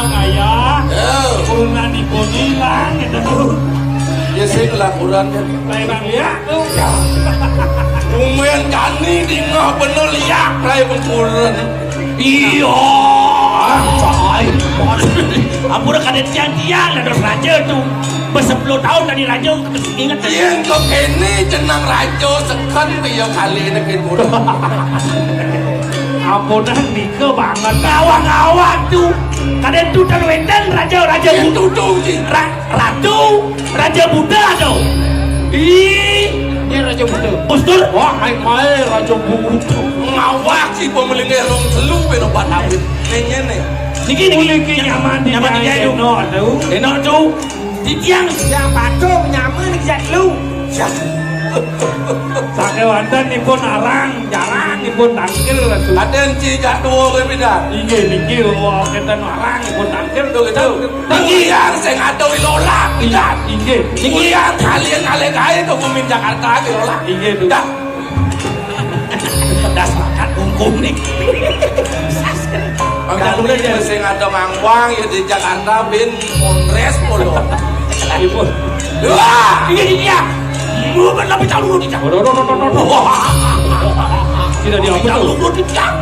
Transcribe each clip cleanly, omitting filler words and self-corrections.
ayah. Kurungan ibu hilang gitu. Ya saya kelakuran kan. Lai bang liak tuh. Lumayan kani di ngah bener liak lai pengkuran. Iya. Coy. Ampun kada tiang-tiang ada raja tuh. 10 tahun tadi raja ingat Yang kok ini jenang raja sekan tiga kali nak kurang. Ampunan nika banget ngawang-ngawang tuh. Kada tuh terweten raja Itu tuh sih. Ratu Raja Buddha tuh. Ini Raja Buddha. Ustur. Wah, mai Raja Buddha. Ngawak sih pemelingnya rong selung benobat abis. Nih. Niki nyaman di jaya tuh. Eno tuh. Di tiang yang batu nyaman di jaya lu. Sake wanten nipun arang, jarang nipun tangkil tuh. Aden ci jatuh ke beda. Inggih niki wah kita arang nipun tangkil Tuh gitu. Niki yang sing ado ilolak. Inggih. Niki yang kalian kali ke pemimpin Jakarta ilolak. Inggih tuh. Das makan ungkum nih. Jangan lupa sing ado mangwang ya di Jakarta bin Monres polo. Ibu. Wah, Iya. Mu kan lebih tahu lu dijak. Tidak dia apa lu dijak.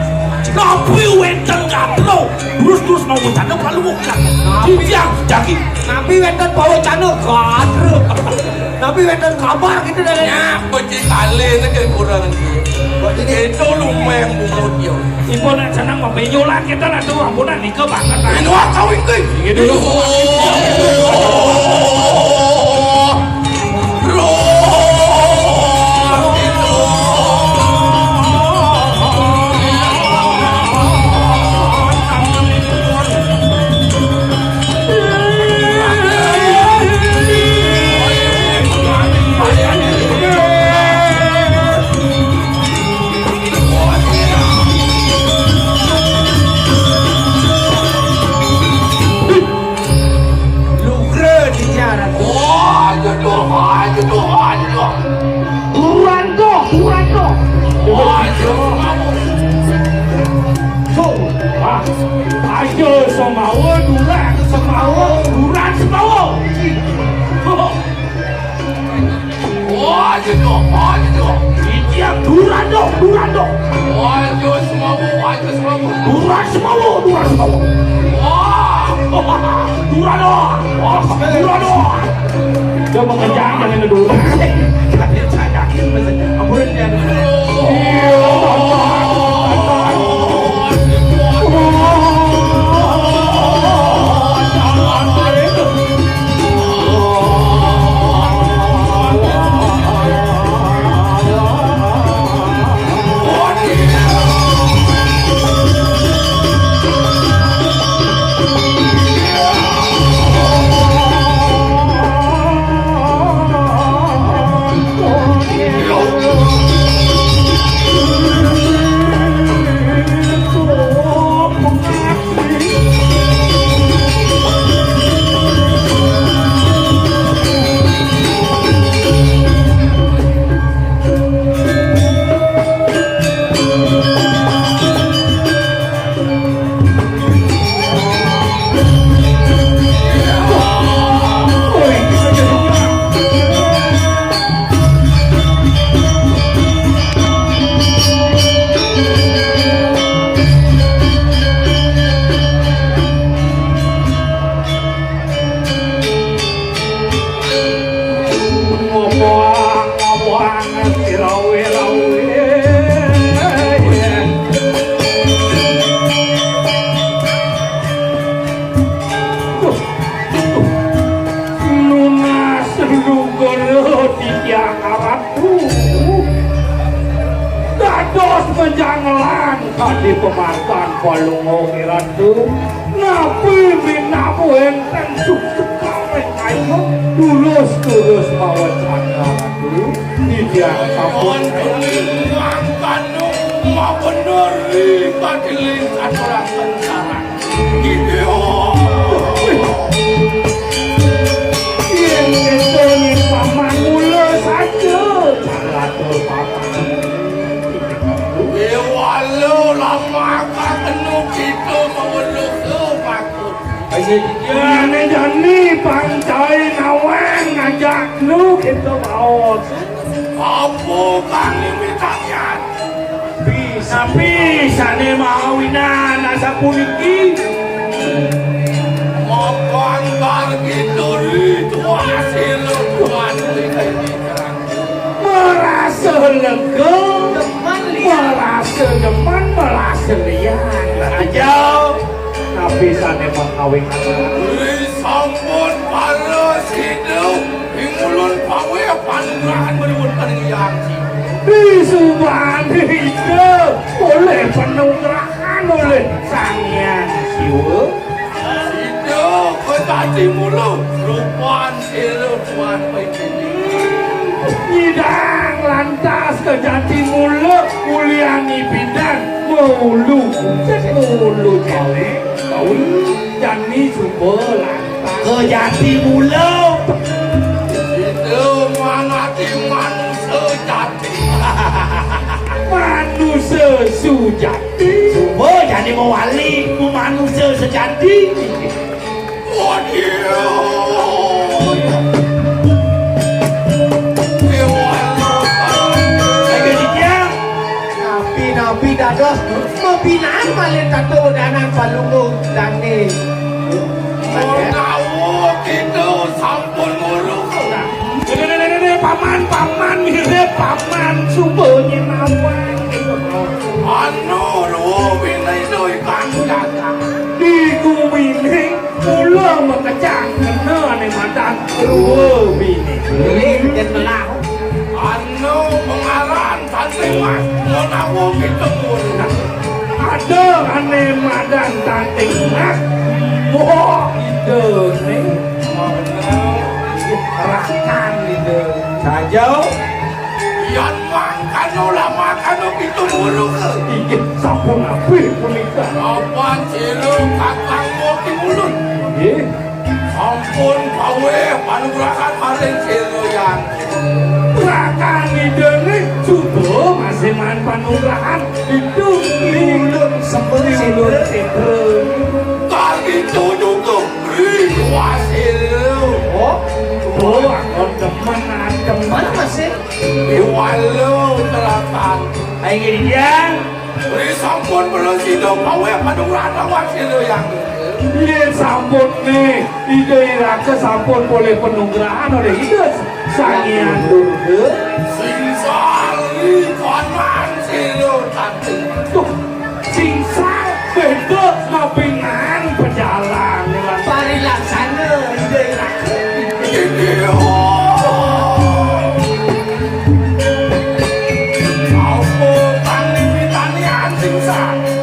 Nabi wenten katro. Terus mau cano kalau bukan. Dijak jaki. Nabi wenten bawa cano katro. Nabi wenten kabar gitu dah. ya beci kali nak kurang itu lumayan bumut yo. Ibu nak senang membenyolan kita lah tuh ampunan nika banget. Ini wah kawin ke. Gitu dulu. Ayo semawa duran semawa. Wah, gitu. Ijak duran dong. Wah, itu semua. Duran semawa. Wah, Duran dong. Dia mengejar dengan duran. Kalian yakin maksudnya? Ampunan dia. Menjanglan kadi pemarkan palungo kiratu nabi binamu enten suksekale kayo tulus mawacana dulu didiang sampun kanu mau bener dilihat orang tentara. Gitu. Yang ketoni paman mula saja jalatur paman. Walau lama kanu kita mengeluh tu makut. Ya ini pantai nawang ngajak lu kita bawa. Apa kami mintanya? Bisa nih mau inan asa puniki. Makan gitu itu hasil tuan merasa lega, merasa deman, merasa liang aja. Tapi sana mengawin sampun panas hidup ingulun pawe pandangan beribun panjang disuban hidup oleh penunggrahan oleh sangian siwa hidup ketati mulu rupan hidup tuan pekini nyidang lantas ke jati mulu kuliani bidan mulu jale kau jani sumber ke jati mulu itu mengati manusia jati manusia sujati sumber jadi mewali manusia sejati Nabi dados mebinaan malih tato danang palunggung dani. Menawa kita sampun ngurus. Paman mirip paman sumbernya nawang. Anu lu binai doi kandang. Di kumini mula mekecang kena nih mantan dua bini. Dan melah. Anu pengaran tanteng mas menawa kita ngurus. Ada aneh madan tanteng mas. Wah ide nih. Rakan ide. Saja. Yang makan olah makan itu mulu ke. Iya sampun api punika. Apa cilu kakang moki mulut. Iya. Sampun pawe panugrahan maring cilu yang. Rakan ide nih sudah masih man panugrahan itu mulut seperti mulut itu. Gitu juga riwasil oh aku teman masih riwalu teratan ayo gini ya beri sampun belum hidup pawe panugrahan wasil yang iya sampun nih ide iraka sampun boleh penunggrahan oleh ide sangian dulu singsali konman silu tanti tuh singsal beda ngapingan berjalan pari laksana ide iraka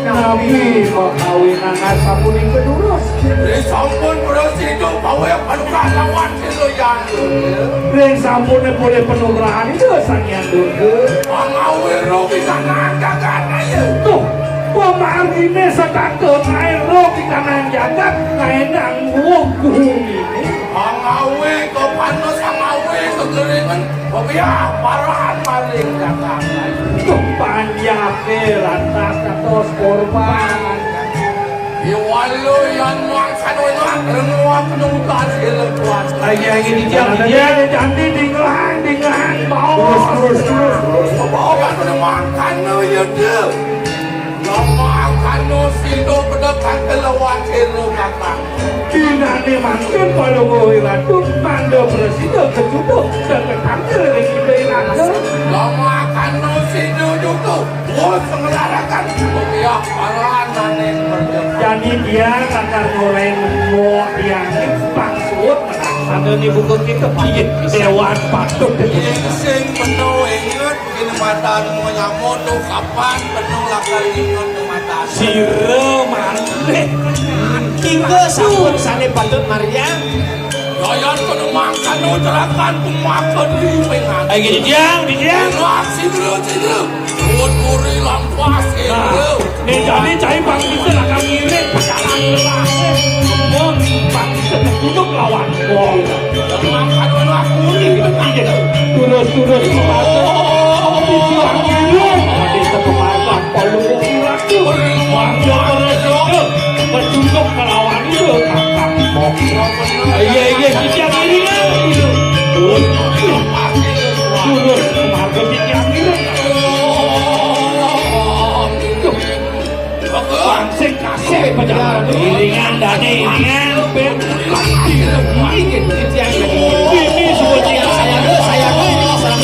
Nabi mengkawinan sampun kedurus sampun terus hidup bawa panugrahan lawan itu yang ring sampun boleh penugrahan itu sangian dulu mengawin roh bisa nanggakan aja tuh pemaham ini sedang kenain roh kita nanggakan nainang wongku ini mengawin ke panas mengawin ke keringan biar parahan maling datang tuh panjang lantas atas korban Iwalu yang makan orang renua penungguan seletuan. Lagi di dia janti dengan bau. Terus. Bau kan makan ya dia. Makan sido pedekan kelawan selu kata. Tidak dimakan kalau gue ratu mando presiden kejuduk dan ketangkir dari kita iraka. Makan sido juga. Gue sengelarakan. Ya parahan maning jadi dia kakak goreng mau yang maksud ada di buku kita dewan patut sing penuh inget ini matan mau nyamuk tuh kapan penuh lakal inget tuh matan siro maneh hingga sampun sane patut Maryam Yoyon kudu makan utarakan pemakan di pengan ayo di diang reaksi dulu Kuri lampas itu nih jadi cai bang bisa akan ngirit perjalanan lelah bang bisa duduk lawan wong makan anak kuri aja turus bang ngirit ada kemarban palu kiri kuri wajah berjuduk melawan itu kakak Iya cicang ini kan. Marga cicang ini. Bangseng kasih perjalanan iringan dan iringan. Ini semua cicang saya ini masalah.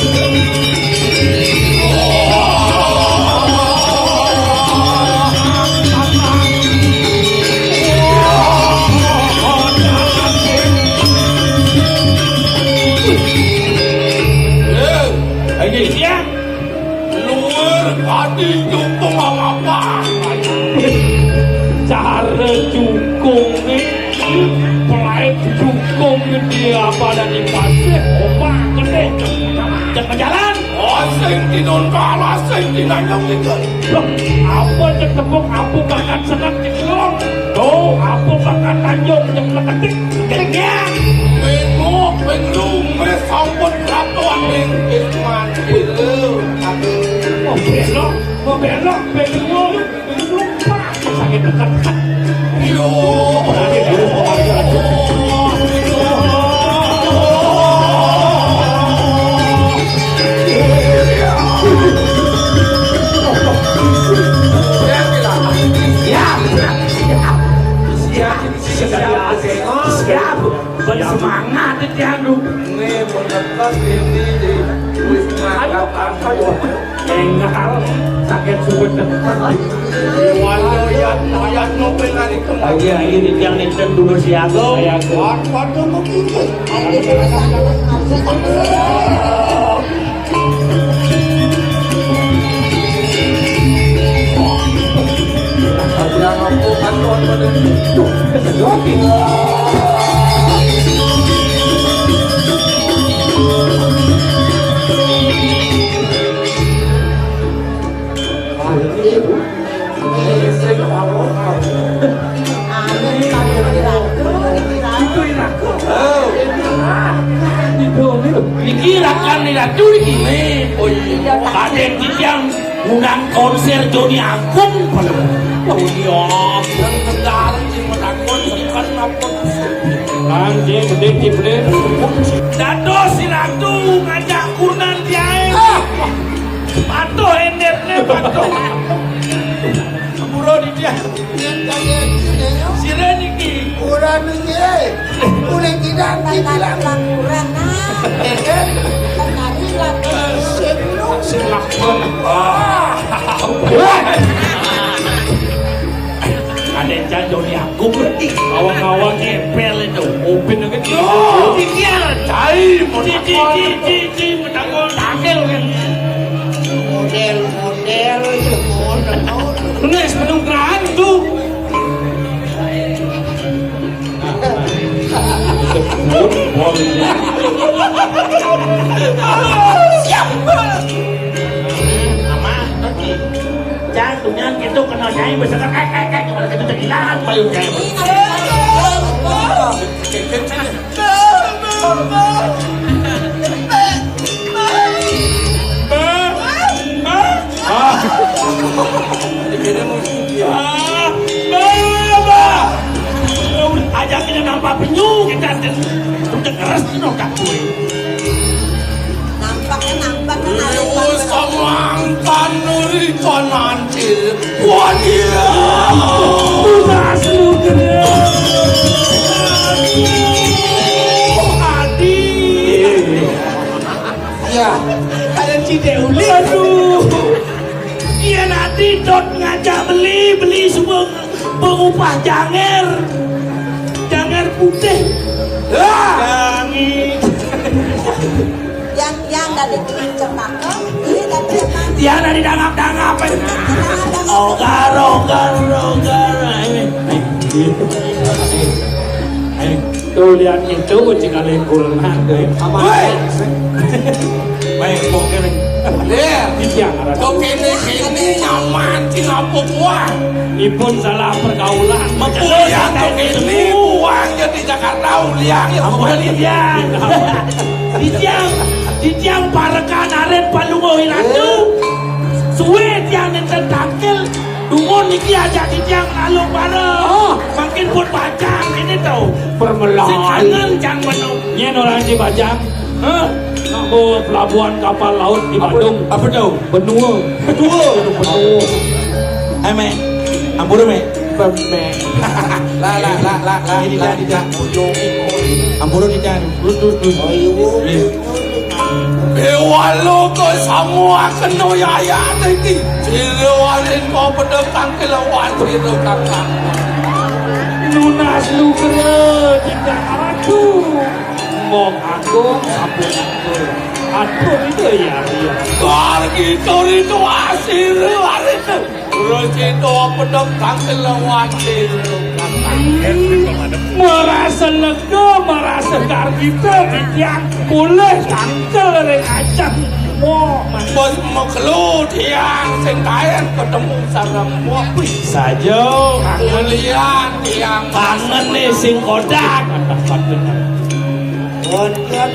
Dia luar hati jukung apa cara jukung ini pelai jukung dia pada di pasir omak gede jangan jalan asing di non kalah asing di nanyang ikan apa ketepuk apa bahkan senang jeglong tuh apa bahkan tanjung yang ketik ketiknya bengok benglung mesambut ratuan bengkisman mau belok benglung pak sakit dekat yo siap bersemangat itu ini menekan ini di wisma enggak sakit subut walau ya nopel hari kemarin ini yang nenten dulu siago waktu begini yang aku kantor pada itu kesedoki dikirakan di ratu ini Raden Kijang undang konser Joni Agung oh iya dan sekarang si menakon bukan apa lanjut gede dado si ratu ngajak kunan jahe patuh endetnya patuh buro di dia si reniki kurang ini udah tidak dibilang kurang silak ada yang Joni Agung awang-awang ngepel itu upin itu pikir cai cici menanggung takil kan model nges penunggrahan itu siap jantungnya gitu kena jahit besar kayak gimana gitu terhilang payung jahit ajakin nampak penyu kita udah keras itu nggak gue nampaknya samangkan nuri konancil wadia udah seluruhnya adi ya ada cideuli aduh iya nanti dot ngajak beli semua pengupah janger putih yang dari cempaka ini dari mana? Yang dari dangap ogar tuh lihat itu kucing kalian kulna baik pokoknya ini nyaman kenapa buah ipun salah pergaulan liang ini uang jadi Jakarta liang Dijang parakan aren palungohin atu suwe tiang nenten takil dungon niki aja dijang alung bareng makin pun bacang ini itu permelah si kangen jangan menung Nyen orang di Bajang. Oh, pelabuhan kapal laut di Bandung. apa tuh Benua. betul eme ampun eme pemek lah ini dah ampun ini dah Bewalo ko semua keno yaya nanti Cirewarin ko pedekang kelawan Cire kakang Lunas lu kena tidak aku. Ngomong aku sabun aku. Aku itu ya dia. Kar gitu itu asir warin Rojito pedekang kelawan Cire kakang Merasa lega, merasa gar kita tidak boleh tangkel dengan acak. Wah, Bos makhluk tiang sengkayan ketemu sarang mopi saja. Kalian tiang Kangen nih sing kodak. Wantian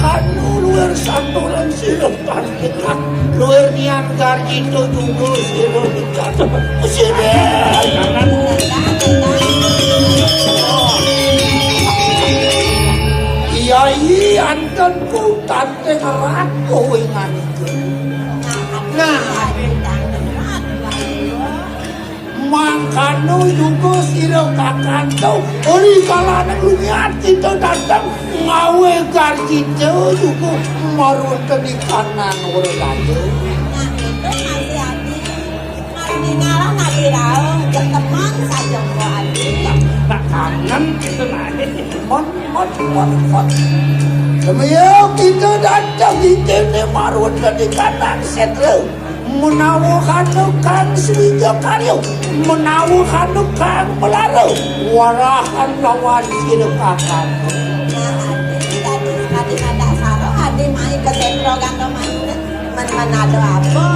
kan luar santoran sirup parkiran luar nian garjito tunggu sirup ikan Iya anton ku tante ngerako ingan itu. Nah, mangkano juga siro kakantau. Ori kalana lunyat kita datang ngawe garjito juga marun di kanan ore lagi. Ngalah nanti daun teman saja buat Nak kangen itu naik. Mon. Semaya kita datang di tene marun di kanan setre. Menawa kan swijo karyo, menawa kan melaro, warahan lawan siro kakak. Tadi ada sarung, ada main ke sentro gantong main mana ada apa,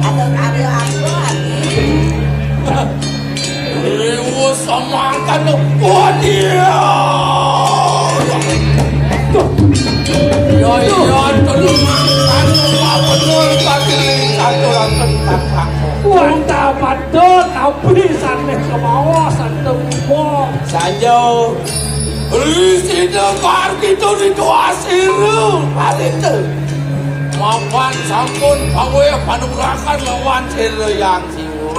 ada karyo apa, Ewo sama kan wadia Ya tolong makan betul pakai aturan tentang Wanta padot tapi saneh ke bawah santai bawah. saja isi dengar gitu itu asir itu mapan sampun pawe panurakan lawan cere yang siwo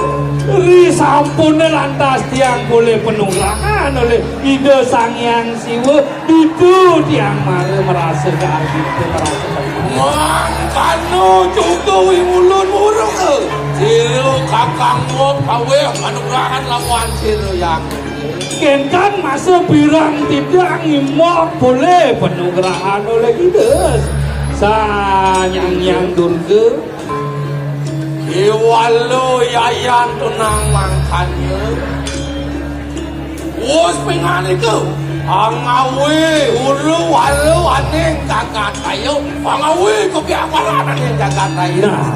Ri sampune lantas tiang boleh penunggangan oleh ide sang yang siwa itu tiang mare merasa keargite merasa Mangkano juga ulun murung ke cere kakang mo pawe panurakan lawan cere yang kenkan masa birang tidak ngimok boleh penunggangan oleh ide yang durga Iwalo yayan tunang mangkanya Wos pengan itu Angawe ulu walu aneng jagat kayo Angawe kebiakaran aneng jagat kayo nah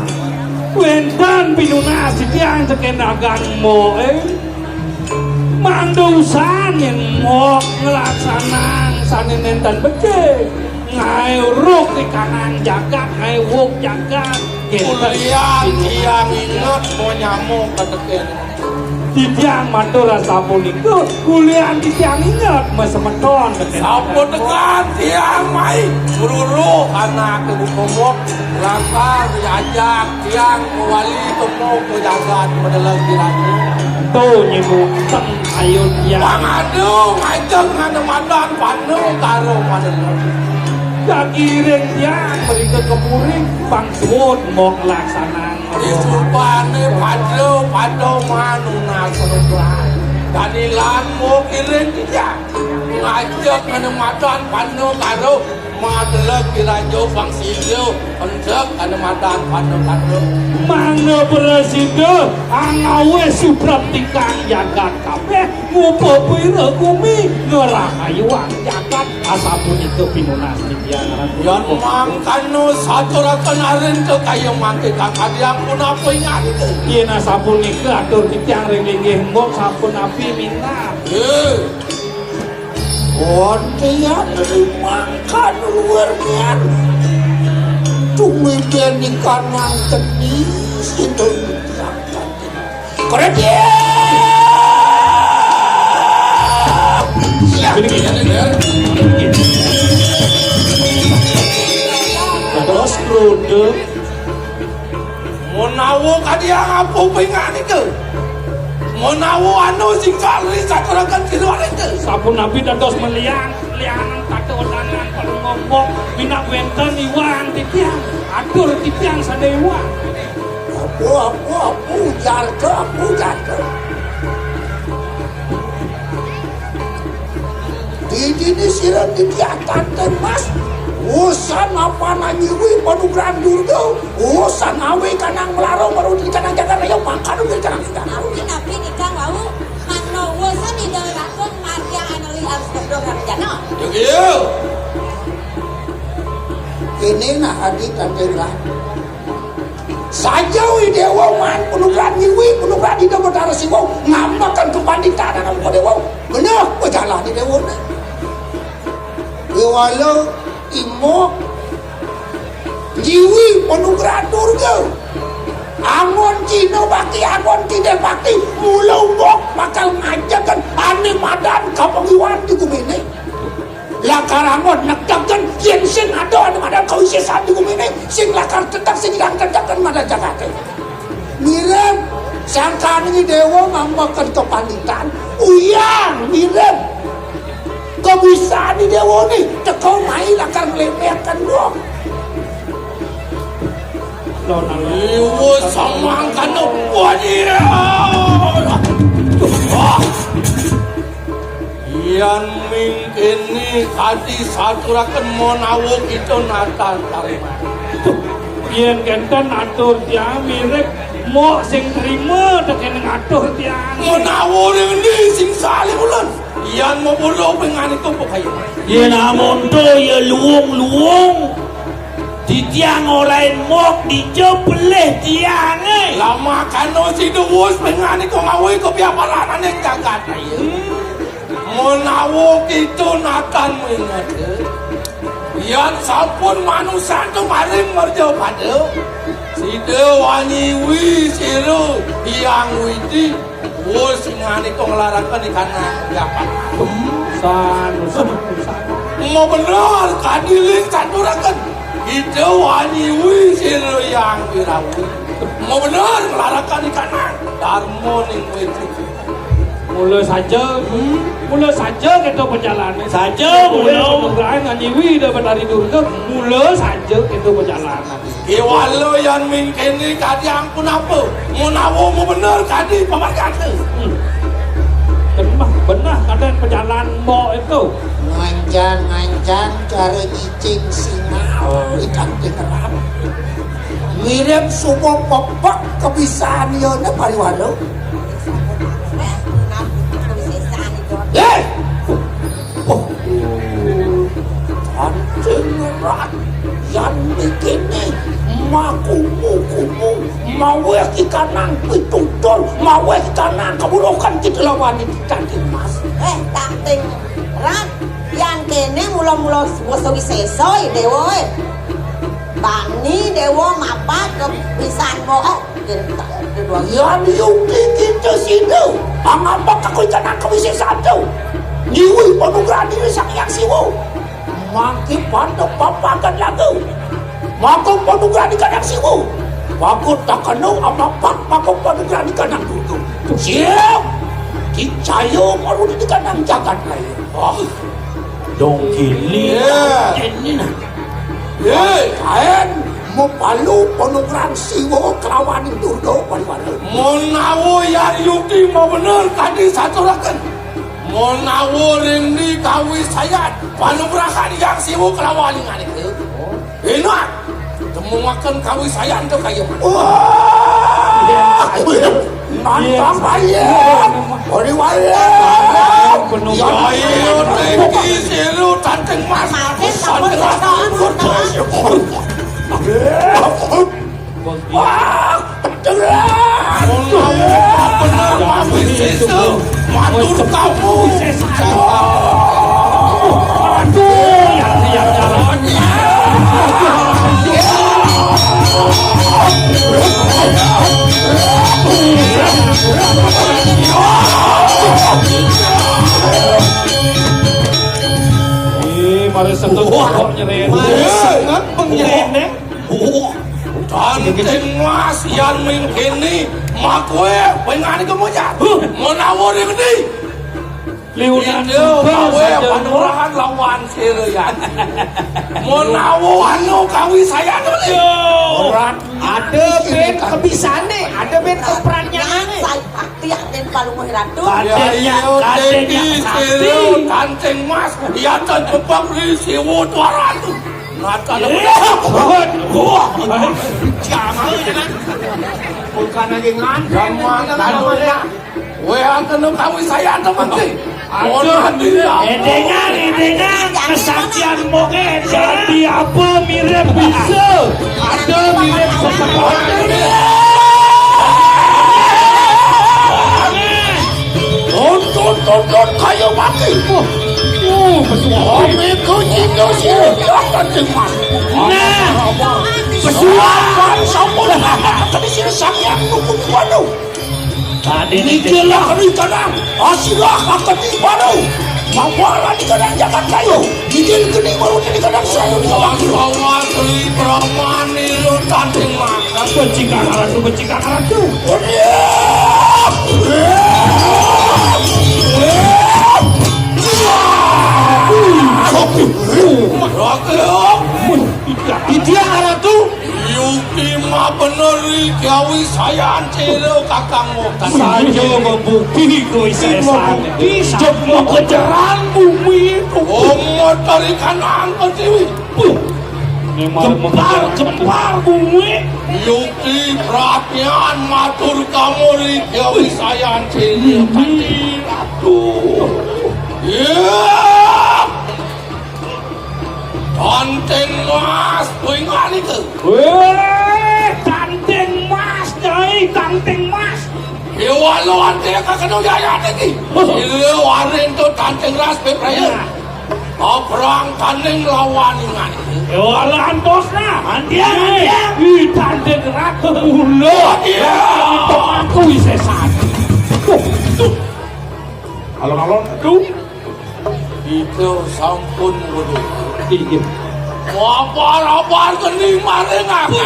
wendan pinuna sitiang sekenagan mo mandusan yang mau ngelaksanang saninen dan becek ngai ruk di kanan jagat ngai wuk jagat Kuliah tiang ingat mau nyamuk keteken di tiang mandora sampun itu kuliah di tiang ingat mesemeton Sampun tekan tiang mai Ururu anak ibu komok Raka diajak tiang wali komok kejagat menelan kiranya tuh nyebut teng ayun tiang Pangadu ngajeng ngana madan panu karo madelan kakiring tiang mereka kepuring bang semut mau ngelaksanang Isupane padu manuna sorobrai Danilan mo kiring tiang ngajeng ngana madan panu karo madelan kiranya bang siyo Enjek ngana madan panu karo mana beresida angawe subrap tikang jagat kabeh ngupo pira kumi ngerahayuan jagat asapun itu pinunas tiang Yan mangkano saturakan arin to kayo mangke kakadiang pun apa ingat itu iya na sapun itu atur tiang ringgih mbok sapun api minta Wantian makan luar biasa. Tumipian di kanan tenis itu keren dia. Terus kerudu. Menawu kadia ngapu pengan itu. Menawu anu sing kali saturakan kiruan itu. Sabun Nabi dados meliang katodanan kalau ngomong minak wenten iwan titiang atur titiang sadewa. Aku jarga. Di sirah dikiatan mas. Usan apa nanyiwi panugrahan durga. Usan awe kanang melarong baru di kanang jaga raya makan udah kanang jaga. Nabi nikah wau mano wosan di dalam marga anali harus berdoa jana. Yuk. Ini nah adik dan dewa. Saja dewa man penugrahan nyiwi penugrahan di dalam darah siwau ngamakan kepanditan dalam dewa. Benar berjalan di dewa. Walau imo jiwi penugrahan durga angon cino bakti angon tidak bakti mulau bok bakal ngajakan ane madan kapang iwan di kumene lakar angon nakdakan yen sing ada ane madan kau sesan di kumene sing lakar tetap sing hilang tetapkan madan jakate mirem sangka ini dewa ngamakan kepanitan uyang mirem kebisaan di dewa ni tekau mai lakar melemehkan doang Iwo samangkan wajib. Yan mingkini kadi saturakan monawo kita natal tarima. Yen kenten atur tiang mirip mau sing terima dengan atur tiang. Monawo ini sing salih bulan. Yan mau bodoh pengen itu pokoknya. Yen amonto ya luung di tiang orang mok di jebeleh tiang lama kano si duwus pengen itu ngawi ko piapalanan yang jagat menawo itu natan mengat yan sampun manusia kemarin merjau pada si dewani wi siru yang widi wus pengen itu ngelarakan ikan japat San mau benar kadiling saturakan itu wani wisir yang dirawi mau benar melarakan di kanan darmo ning witi mulai saja kita perjalanan saja penugrahan nganyiwi dapat dari durga mulai saja kita perjalanan walau yang mingkini kadi ampun apa menawo mau benar kadi pamarkan benar kadang perjalanan mau itu nganjan cara icing singa ikan tingeram mirip semua pepak kebisaan yona pariwalo eh anjing rat yang bikin makumu mawe ikanang pitutol mawe ikanang keburukan kita lawan di cantik mas Tanting rat yang kene mula-mula wosogi sesoy dewa bani dewa mapa kebisan mo yan yuki kita sini angapa kakoy kanang kebisa satu niwi penugrahan diri sang yang siwo mangki pandok papakan lagu makong penugrahan di kanang siwo wakut tak kenal amapak makong penugrahan di kanang dulu siap dicayo maru di kanang jagat lain dong kini nah kain mau palu penugrahan siwo kelawan durga wali-wali menawo yang yuki mau benar kadi saturakan menawo ringdi kawi sayat panubrakan yang siwo kelawan dengan itu enak temu makan kawi sayat itu kayak mantap ayam wali-wali ayo tinggi siru tanteng mas benar mami sisu matur kamu aduh yang jalannya karo sentuh kok nyeren. Sangat pengrene. Tanteng mas yang mingkini makwe pengen kemudian menawar ini Liunan itu kawe panurahan lawan sirian menawar anu kawi saya dulu Orang ada ben kebisane, ada ben perannya ane. Saya bakti aden palu muhiratu. Kadenya sakti. Tanteng mas ya terjebak di siwu 200 Nata Jangan bukan lagi nganten. Jangan Weh anten kawi saya teman sih Edengan kesaksian moge jadi apa mirip bisa ada mirip seperti Tonton kayu mati Ome kucing dosi Tanteng mas Pesuan sampun Tapi sini samyak nukun waduh tadi Nikilah di kadang Asilah akan di baru Mawala di kadang jangan kayu Nikil kening baru di kadang saya Lawan keli pramani lu tanteng mas benci karatu Dia aratu Yuki ma beneri gawi saya celo kakang Mokhtar saja membukti koi saya stop mau kejaran bumi itu Mokhtar ikan angkat dewi kempar bumi Yuki perhatian matur kamu di gawi saya celo Tanteng mas, pengen itu. tanteng mas jai tanteng mas Iwalu ante kakak jaya lagi. Ilu warin tu tanteng ras bepraya. Perang tanding lawan ingat. walan bosna andian tanteng ratu ulo aku bisa alon-alon tuh Itu sampun bodoh. iya Wapar-wapar kening maring aku.